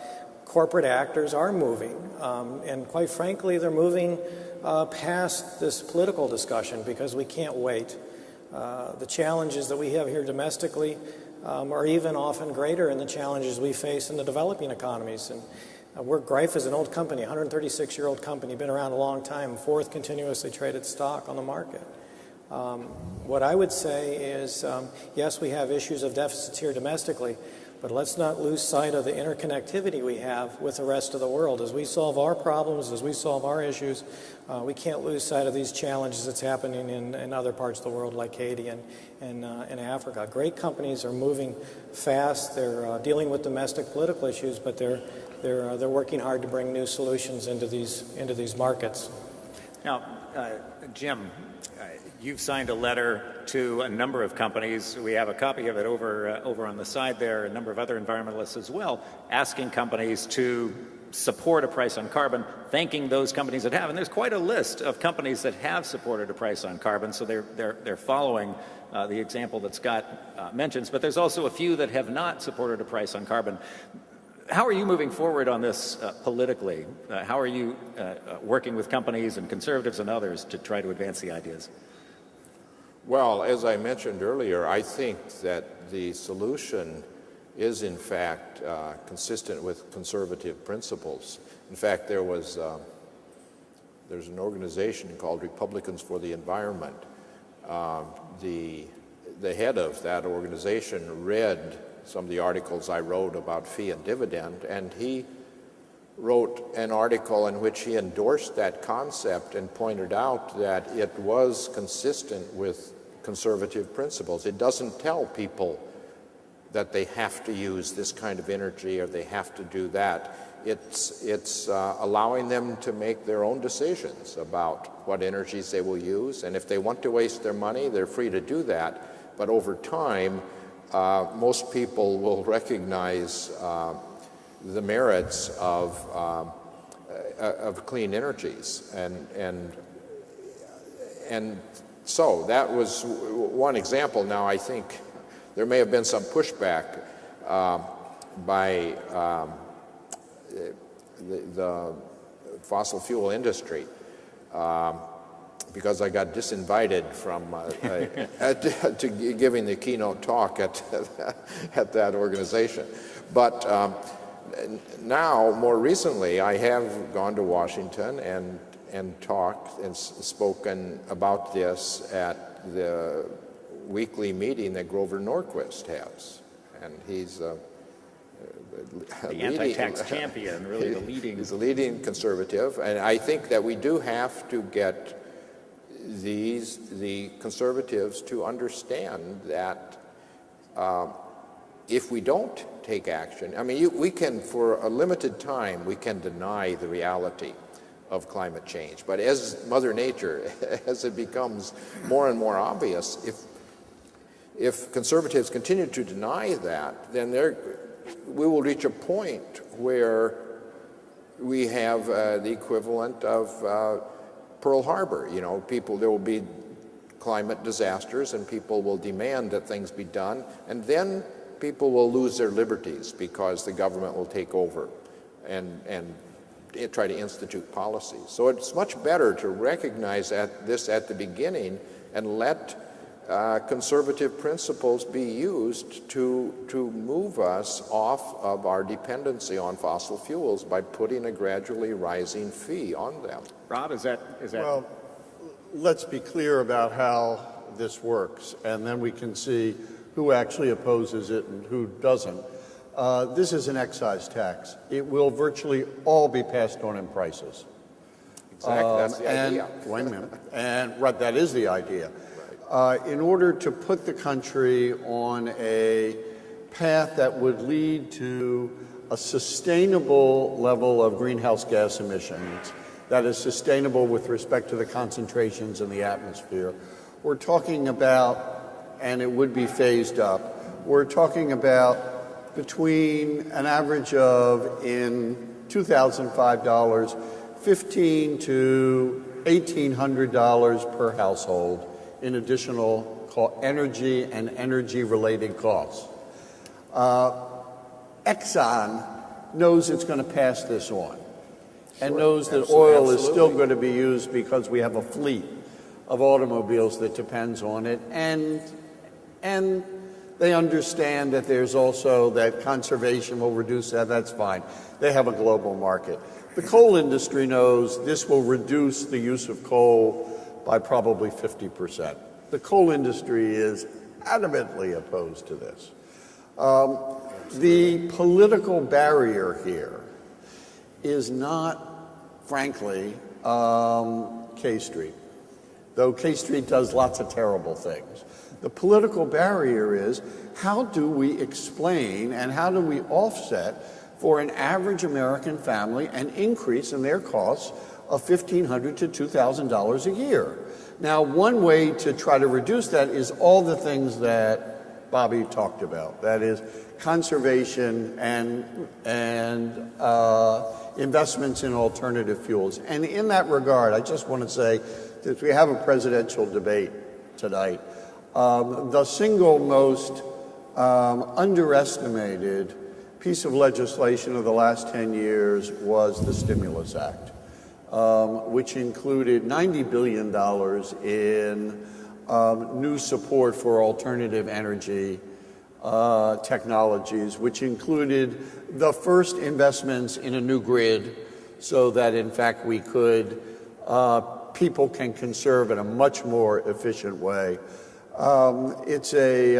corporate actors are moving, and quite frankly, they're moving past this political discussion because we can't wait. The challenges that we have here domestically are even often greater than the challenges we face in the developing economies. And Greif is an old company, 136-year-old company, been around a long time, fourth continuously traded stock on the market. What I would say is, yes, we have issues of deficits here domestically, but let's not lose sight of the interconnectivity we have with the rest of the world. As we solve our problems, as we solve our issues, we can't lose sight of these challenges that's happening in other parts of the world like Haiti and Africa. Great companies are moving fast. They're dealing with domestic political issues, but they're working hard to bring new solutions into these markets. Now, Jim, you've signed a letter to a number of companies. We have a copy of it over on the side there, a number of other environmentalists as well, asking companies to support a price on carbon, thanking those companies that have. And there's quite a list of companies that have supported a price on carbon, so they're following the example that Scott mentions. But there's also a few that have not supported a price on carbon. How are you moving forward on this politically? How are you working with companies and conservatives and others to try to advance the ideas? Well, as I mentioned earlier, I think that the solution is in fact consistent with conservative principles. In fact, there's an organization called Republicans for the Environment. The head of that organization read some of the articles I wrote about fee and dividend, and he wrote an article in which he endorsed that concept and pointed out that it was consistent with conservative principles. It doesn't tell people that they have to use this kind of energy or they have to do that. It's allowing them to make their own decisions about what energies they will use, and if they want to waste their money, they're free to do that. But over time, most people will recognize the merits of clean energies, and so that was one example. Now, I think there may have been some pushback by the fossil fuel industry. Because I got disinvited from to giving the keynote talk at that organization. But now, more recently, I have gone to Washington and talked and spoken about this at the weekly meeting that Grover Norquist has. And he's the anti-tax champion, really the leading. He's the leading conservative. And I think that we do have to get the conservatives to understand that if we don't take action, I mean, we can, for a limited time, we can deny the reality of climate change. But as Mother Nature, as it becomes more and more obvious, if conservatives continue to deny that, then we will reach a point where we have the equivalent of Pearl Harbor. You know, there will be climate disasters and people will demand that things be done, and then people will lose their liberties because the government will take over and try to institute policies. So it's much better to recognize this at the beginning and let conservative principles be used to move us off of our dependency on fossil fuels by putting a gradually rising fee on them. Rob, is that? Well, let's be clear about how this works, and then we can see who actually opposes it and who doesn't. This is an excise tax. It will virtually all be passed on in prices. Exactly, that's the idea. Wait a minute. And right, that is the idea. In order to put the country on a path that would lead to a sustainable level of greenhouse gas emissions that is sustainable with respect to the concentrations in the atmosphere, we're talking about, and it would be phased up, we're talking about between an average of, in 2005 dollars, $1,500 to $1,800 per household in additional energy and energy-related costs. Exxon knows it's going to pass this on and knows that oil is still going to be used because we have a fleet of automobiles that depends on it, and they understand that there's also that conservation will reduce that. That's fine. They have a global market. The coal industry knows this will reduce the use of coal by probably 50%. The coal industry is adamantly opposed to this. The political barrier here is not, frankly, K Street, though K Street does lots of terrible things. The political barrier is, how do we explain and how do we offset for an average American family an increase in their costs of $1,500 to $2,000 a year? Now, one way to try to reduce that is all the things that Bobby talked about. That is conservation and investments in alternative fuels. And in that regard, I just want to say that we have a presidential debate tonight. The single most underestimated piece of legislation of the last 10 years was the Stimulus Act, which included $90 billion in new support for alternative energy technologies, which included the first investments in a new grid so that, in fact, we could, people can conserve in a much more efficient way. It's a,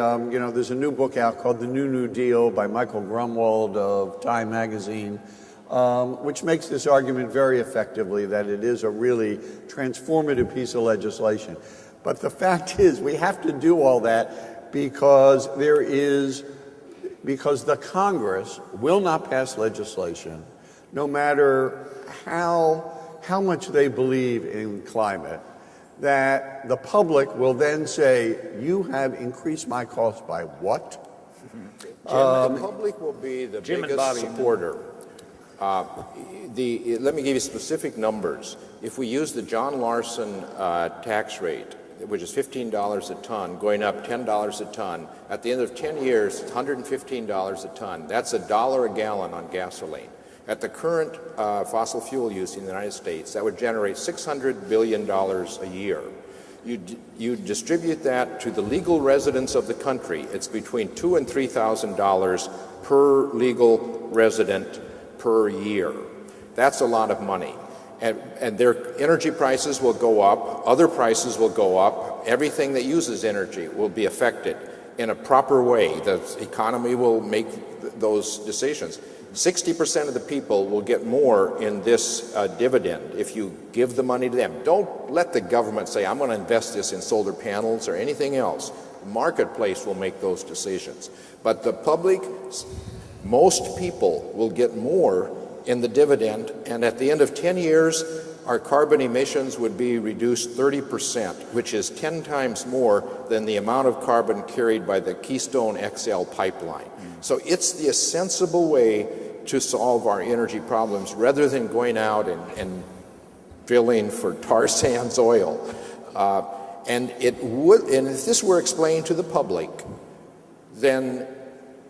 there's a new book out called The New Deal by Michael Grunwald of Time magazine, which makes this argument very effectively that it is a really transformative piece of legislation. But the fact is, we have to do all that because the Congress will not pass legislation, no matter how much they believe in climate, that the public will then say, you have increased my cost by what? Jim, the public will be the biggest supporter. Let me give you specific numbers. If we use the John Larson tax rate, which is $15 a ton, going up $10 a ton, at the end of 10 years, it's $115 a ton. That's $1 a gallon on gasoline. At the current fossil fuel use in the United States, that would generate $600 billion a year. You distribute that to the legal residents of the country, it's between $2,000 and $3,000 per legal resident per year. That's a lot of money. And their energy prices will go up, other prices will go up, everything that uses energy will be affected in a proper way. The economy will make those decisions. 60% of the people will get more in this dividend if you give the money to them. Don't let the government say, I'm going to invest this in solar panels or anything else. The marketplace will make those decisions. But the public, most people will get more in the dividend, and at the end of 10 years, our carbon emissions would be reduced 30%, which is 10 times more than the amount of carbon carried by the Keystone XL pipeline. So it's the sensible way to solve our energy problems rather than going out and drilling for tar sands oil. And if this were explained to the public, then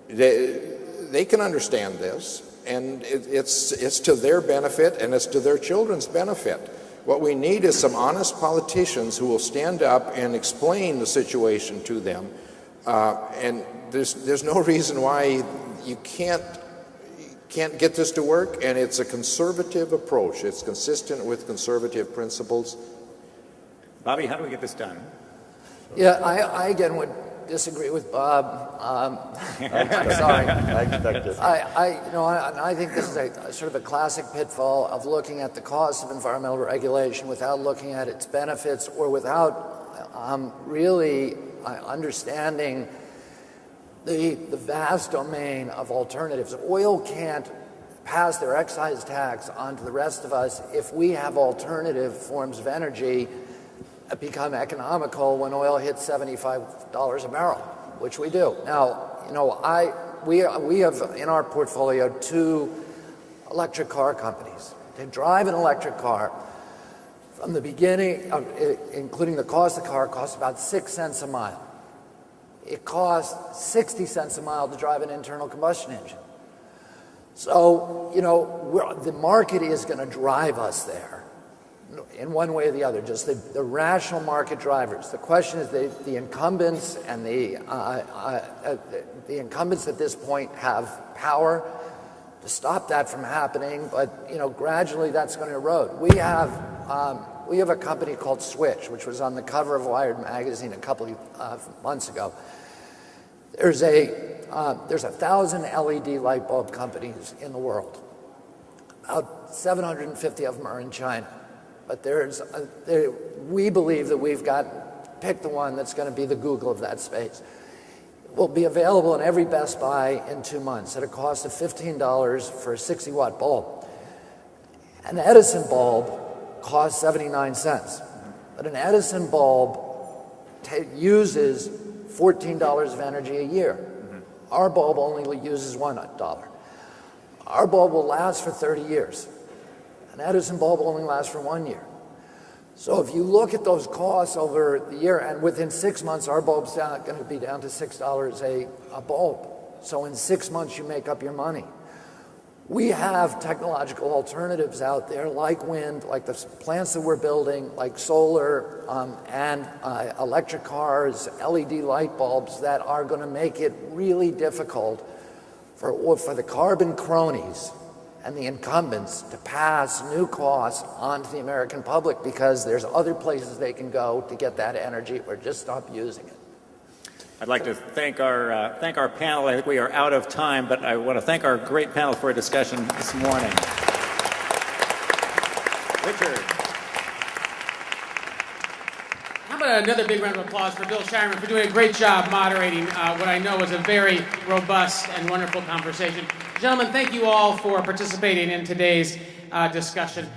they can understand this, and it's to their benefit and it's to their children's benefit. What we need is some honest politicians who will stand up and explain the situation to them. And there's no reason why you can't get this to work, and it's a conservative approach. It's consistent with conservative principles. Bobby, how do we get this done? Yeah, I again would disagree with Bob. Sorry. I expected. I think this is a sort of a classic pitfall of looking at the cost of environmental regulation without looking at its benefits or without really understanding the vast domain of alternatives. Oil can't pass their excise tax on to the rest of us if we have alternative forms of energy that become economical when oil hits $75 a barrel, which we do. Now, we have in our portfolio 2 electric car companies. To drive an electric car from the beginning, including the cost of the car, costs about 6 cents a mile. It costs 60 cents a mile to drive an internal combustion engine. So, the market is going to drive us there in one way or the other, just the rational market drivers. The question is the incumbents and the incumbents at this point have power to stop that from happening, but, gradually that's going to erode. We have a company called Switch, which was on the cover of Wired magazine a couple of months ago. There's 1,000 LED light bulb companies in the world. About 750 of them are in China. But we believe that we've picked the one that's going to be the Google of that space. It will be available in every Best Buy in 2 months at a cost of $15 for a 60-watt bulb. An Edison bulb costs 79 cents. But an Edison bulb uses $14 of energy a year. Our bulb only uses $1. Our bulb will last for 30 years. An Edison bulb only lasts for 1 year. So if you look at those costs over the year, and within 6 months, our bulb's going to be down to $6 a bulb. So in 6 months, you make up your money. We have technological alternatives out there, like wind, like the plants that we're building, like solar and electric cars, LED light bulbs that are going to make it really difficult for the carbon cronies and the incumbents to pass new costs on to the American public, because there's other places they can go to get that energy or just stop using it. I'd like to thank our panel. I think we are out of time, but I want to thank our great panel for a discussion this morning. Richard. How about another big round of applause for Bill Shireman for doing a great job moderating what I know was a very robust and wonderful conversation. Gentlemen, thank you all for participating in today's discussion.